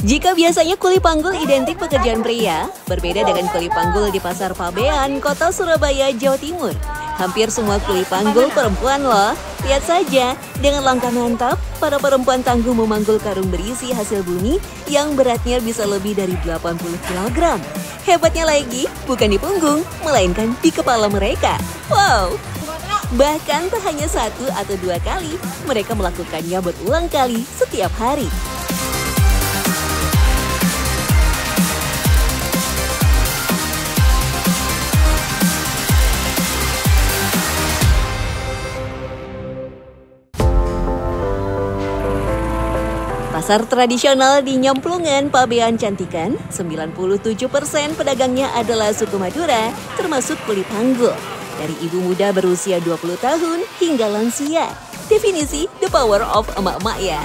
Jika biasanya kuli panggul identik pekerjaan pria, berbeda dengan kuli panggul di Pasar Pabean, Kota Surabaya, Jawa Timur. Hampir semua kuli panggul perempuan loh. Lihat saja, dengan langkah mantap, para perempuan tangguh memanggul karung berisi hasil bumi yang beratnya bisa lebih dari 80 kg. Hebatnya lagi, bukan di punggung, melainkan di kepala mereka. Wow! Bahkan tak hanya 1 atau 2 kali, mereka melakukannya berulang kali setiap hari. Pasar tradisional di Nyemplungan, Pabean Cantikan, 97% pedagangnya adalah suku Madura, termasuk kuli panggul. Dari ibu muda berusia 20 tahun hingga lansia. Definisi the power of emak-emak ya.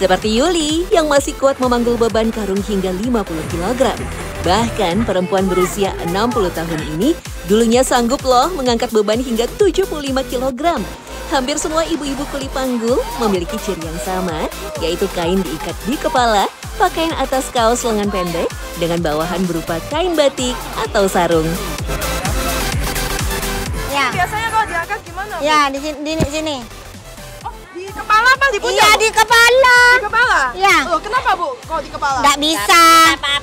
Seperti Yuli yang masih kuat memanggul beban karung hingga 50 kg. Bahkan perempuan berusia 60 tahun ini dulunya sanggup loh mengangkat beban hingga 75 kg. Hampir semua ibu-ibu kuli panggul memiliki ciri yang sama, yaitu kain diikat di kepala, pakaian atas kaos lengan pendek, dengan bawahan berupa kain batik atau sarung. Ya. Biasanya kalau diangkat gimana? Ya, di sini. Oh, di kepala apa di pundak? Iya, di kepala. Di kepala? Ya. Oh, kenapa Bu kalau di kepala? Nggak bisa.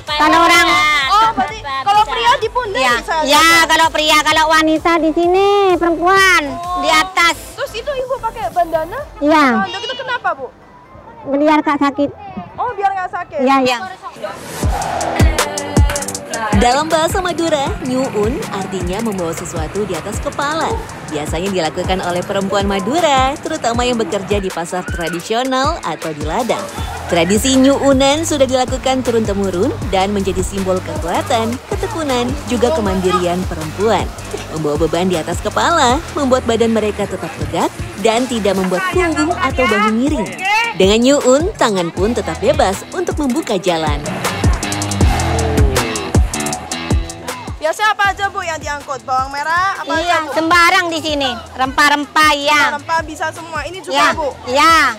Kalau orang... Oh, berarti kalau pria di pundak Ya, bisa? ya kalau pria, kalau wanita di sini, perempuan, di atas. Terus itu Ibu pakai bandana? Iya. Bandana itu kenapa Bu? Biar gak sakit. Oh, biar nggak sakit? Iya, iya. Dalam bahasa Madura, nyuun artinya membawa sesuatu di atas kepala. Biasanya dilakukan oleh perempuan Madura, terutama yang bekerja di pasar tradisional atau di ladang. Tradisi nyuunan sudah dilakukan turun-temurun dan menjadi simbol kekuatan, ketekunan, juga kemandirian perempuan. Membawa beban di atas kepala membuat badan mereka tetap tegak dan tidak membuat punggung atau bahu miring. Dengan nyuun, tangan pun tetap bebas untuk membuka jalan. Biasanya apa aja Bu yang diangkut? Bawang merah? Apa Iya, aja Bu? sembarang di sini. Rempah-rempah, ya. Rempah bisa semua. Ini juga Ya, Bu? iya.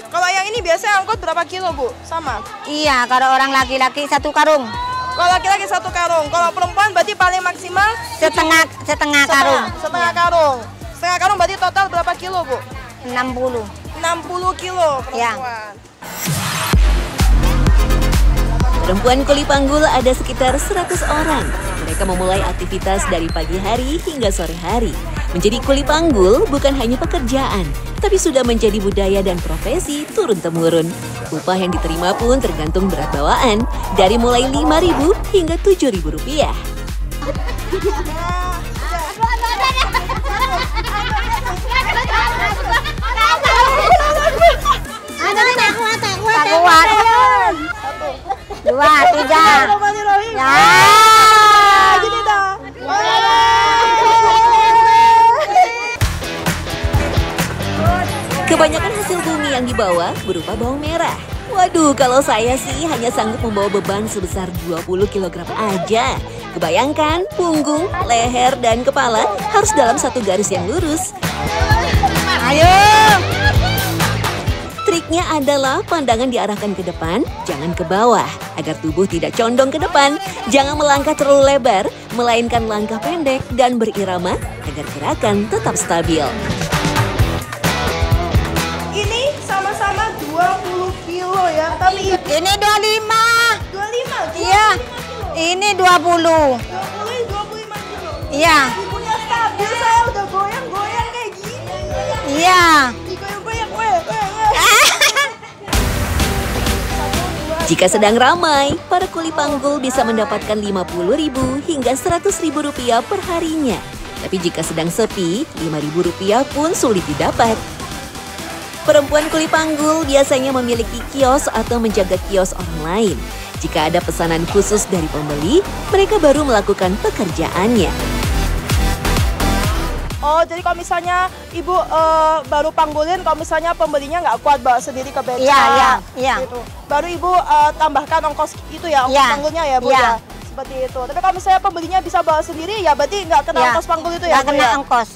Kalau yang ini biasanya angkut berapa kilo Bu? Sama? Iya, kalau orang laki-laki 1 karung. Kalau laki-laki 1 karung. Kalau perempuan berarti paling maksimal? Setengah karung. Setengah karung. Setengah karung berarti total berapa kilo Bu? 60. 60 kilo Ya. perempuan. Perempuan kuli panggul ada sekitar 100 orang. Mereka memulai aktivitas dari pagi hari hingga sore hari. Menjadi kuli panggul bukan hanya pekerjaan, tapi sudah menjadi budaya dan profesi turun-temurun. Upah yang diterima pun tergantung berat bawaan, dari mulai Rp5.000 hingga Rp7.000. Kuat. 2, 3. Ya. Gini dah. Kebanyakan hasil bumi yang dibawa berupa bawang merah. Waduh, kalau saya sih hanya sanggup membawa beban sebesar 20 kg aja. Kebayangkan, punggung, leher, dan kepala harus dalam satu garis yang lurus. Ayo. Triknya adalah pandangan diarahkan ke depan, jangan ke bawah. Agar tubuh tidak condong ke depan, jangan melangkah terlalu lebar, melainkan langkah pendek dan berirama agar gerakan tetap stabil. Ini sama-sama 20 kilo ya, tapi Ini 25. 25. Iya. Ini 20. 25 kilo. Iya. Ibunya stabil, saya udah goyang-goyang kayak gini. Iya. Digoyang-goyang, Jika sedang ramai, para kuli panggul bisa mendapatkan Rp50.000 hingga Rp100.000 per harinya. Tapi jika sedang sepi, Rp5.000 pun sulit didapat. Perempuan kuli panggul biasanya memiliki kios atau menjaga kios orang lain. Jika ada pesanan khusus dari pembeli, mereka baru melakukan pekerjaannya. Oh, jadi kalau misalnya Ibu baru panggulin, kalau misalnya pembelinya nggak kuat bawa sendiri ke beca. Iya. Gitu. Baru Ibu tambahkan ongkos itu ya, ongkos Iya. panggulnya ya Bu Iya. ya. Seperti itu. Tapi kalau misalnya pembelinya bisa bawa sendiri, ya berarti nggak kena Iya. ongkos panggul itu ya Nggak Bu kena ya? ongkos.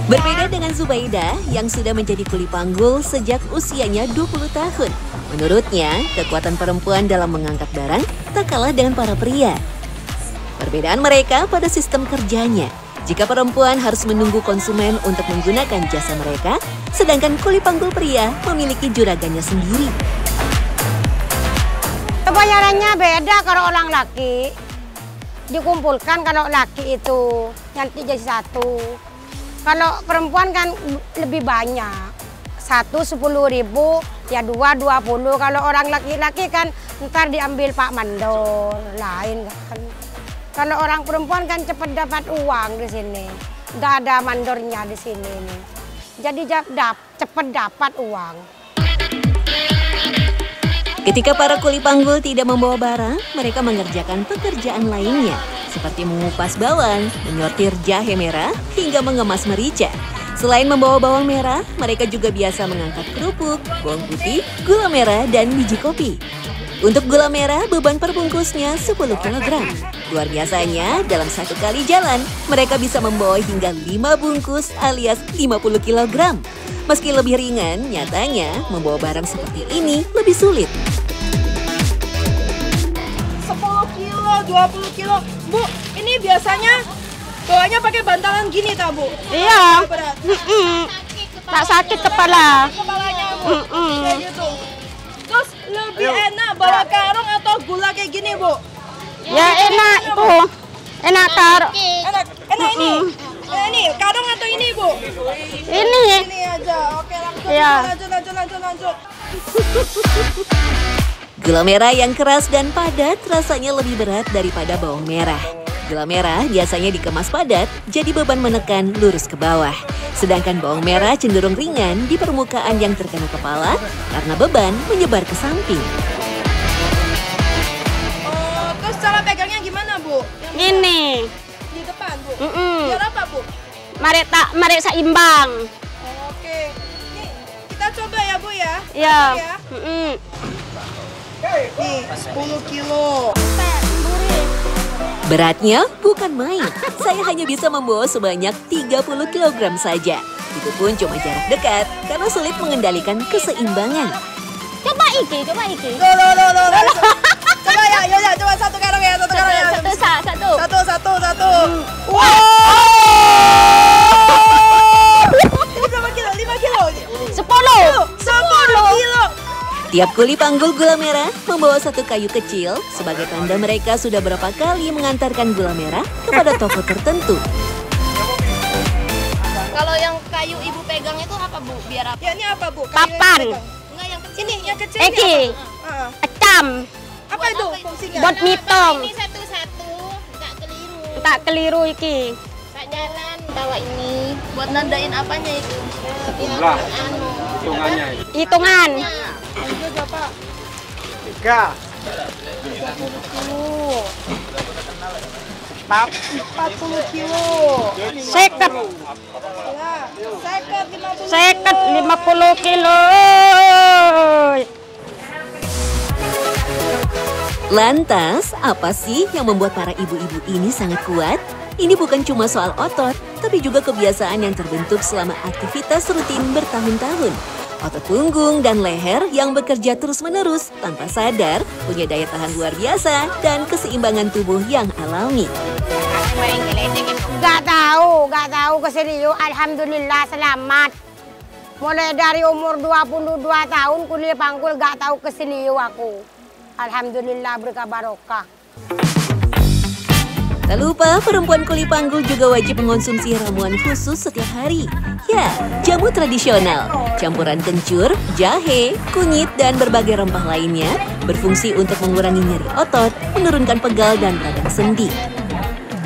Berbeda dengan Zubaidah yang sudah menjadi kuli panggul sejak usianya 20 tahun. Menurutnya, kekuatan perempuan dalam mengangkat barang tak kalah dengan para pria. Perbedaan mereka pada sistem kerjanya. Jika perempuan harus menunggu konsumen untuk menggunakan jasa mereka, sedangkan kuli panggul pria memiliki juragannya sendiri. Bayarannya beda kalau orang laki. Dikumpulkan kalau laki itu nanti jadi satu. Kalau perempuan kan lebih banyak. 1 10.000, ya 2 20. Kalau orang laki-laki kan ntar diambil Pak Mandor, lain kan. Kalau orang perempuan kan cepat dapat uang di sini. Nggak ada mandornya di sini nih. Jadi cepat dapat uang. Ketika para kuli panggul tidak membawa barang, mereka mengerjakan pekerjaan lainnya, seperti mengupas bawang, menyortir jahe merah, hingga mengemas merica. Selain membawa bawang merah, mereka juga biasa mengangkat kerupuk, bawang putih, gula merah, dan biji kopi. Untuk gula merah, beban perbungkusnya 10 kg. Luar biasanya, dalam satu kali jalan, mereka bisa membawa hingga 5 bungkus alias 50 kg. Meski lebih ringan, nyatanya membawa barang seperti ini lebih sulit. 10 kilo, 20 kilo. Bu, ini biasanya bawanya pakai bantalan gini tak, Bu? Iya. Berat. Tak sakit kepala. Kepalanya, Bu. Kayak gitu. Terus lebih enak bawa karung atau gula kayak gini, Bu? Ya enak itu. Enak taruh. Enak ini. Ini karung atau ini, Bu? Ini. Ini aja. Oke, langsung. Iya. Lanjut. Gula merah yang keras dan padat rasanya lebih berat daripada bawang merah. Gula merah biasanya dikemas padat, jadi beban menekan lurus ke bawah. Sedangkan bawang merah cenderung ringan di permukaan yang terkena kepala karena beban menyebar ke samping. Oh, terus cara pegangnya gimana, Bu? Ini. Di depan, Bu? Mm-mm. Biar apa, Bu? Mari seimbang. Oke. Nih, kita coba ya, Bu ya? Ya. Ya. Mm-mm. Nih, 10 kilo. Beratnya bukan main, saya hanya bisa membawa sebanyak 30 kg saja. Itu pun cuma jarak dekat, karena sulit mengendalikan keseimbangan. Coba iki. Loh. Coba ya, coba satu karung ya, satu karung ya. Satu. Wow! Ini berapa kilo? 5 kilo? 10 kilo. Tiap kuli panggul gula merah membawa satu kayu kecil sebagai tanda mereka sudah berapa kali mengantarkan gula merah kepada toko tertentu. Kalau yang kayu ibu pegang itu apa, Bu? Biar apa? Ya, ini apa, Bu? Papan. Enggak, yang kecil. Ini yang kecil Eki. ini apa? Ecam. Apa itu fungsinya? Buat mitong. Ini satu-satu, enggak keliru. Tak keliru iki. Sak jalan bawa ini. Buat nandain apanya itu? Jumlah hitungannya. Hitungan. Ini berapa? 3. 40 kilo. Seket. Ya, seket 50 Seket 50 kilo. Lantas, apa sih yang membuat para ibu-ibu ini sangat kuat? Ini bukan cuma soal otot, tapi juga kebiasaan yang terbentuk selama aktivitas rutin bertahun-tahun. Otot punggung dan leher yang bekerja terus-menerus tanpa sadar punya daya tahan luar biasa dan keseimbangan tubuh yang alami. Gak tahu keserius. Alhamdulillah selamat. Mulai dari umur 22 tahun kuliah panggul gak tahu keserius aku. Alhamdulillah berkah barokah. Tak lupa, perempuan kuli panggul juga wajib mengonsumsi ramuan khusus setiap hari. Ya, jamu tradisional, campuran kencur, jahe, kunyit, dan berbagai rempah lainnya berfungsi untuk mengurangi nyeri otot, menurunkan pegal dan radang sendi.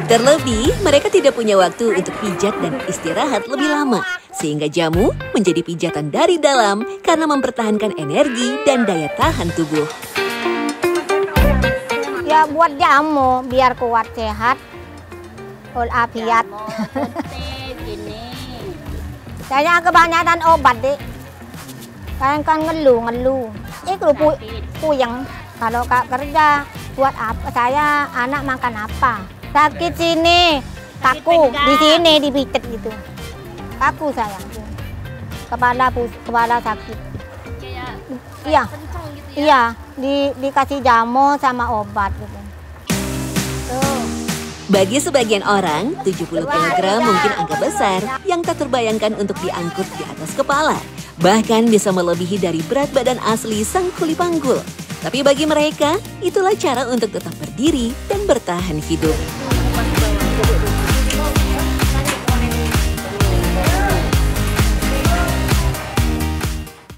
Terlebih, mereka tidak punya waktu untuk pijat dan istirahat lebih lama, sehingga jamu menjadi pijatan dari dalam karena mempertahankan energi dan daya tahan tubuh. Ya buat jamu biar kuat sehat, walafiat. Saya kebanyakan obat deh. Kan ngeluh. Itu puyeng. Kalau kak kerja buat apa? Saya anak makan apa? Sakit sini, kaku di sini dipijet gitu. kaku saya. Kepala sakit. Iya. Iya, dikasih jamu sama obat gitu. Tuh. Bagi sebagian orang, 70 kg mungkin angka besar yang tak terbayangkan untuk diangkut di atas kepala. Bahkan bisa melebihi dari berat badan asli sang kuli panggul. Tapi bagi mereka, itulah cara untuk tetap berdiri dan bertahan hidup.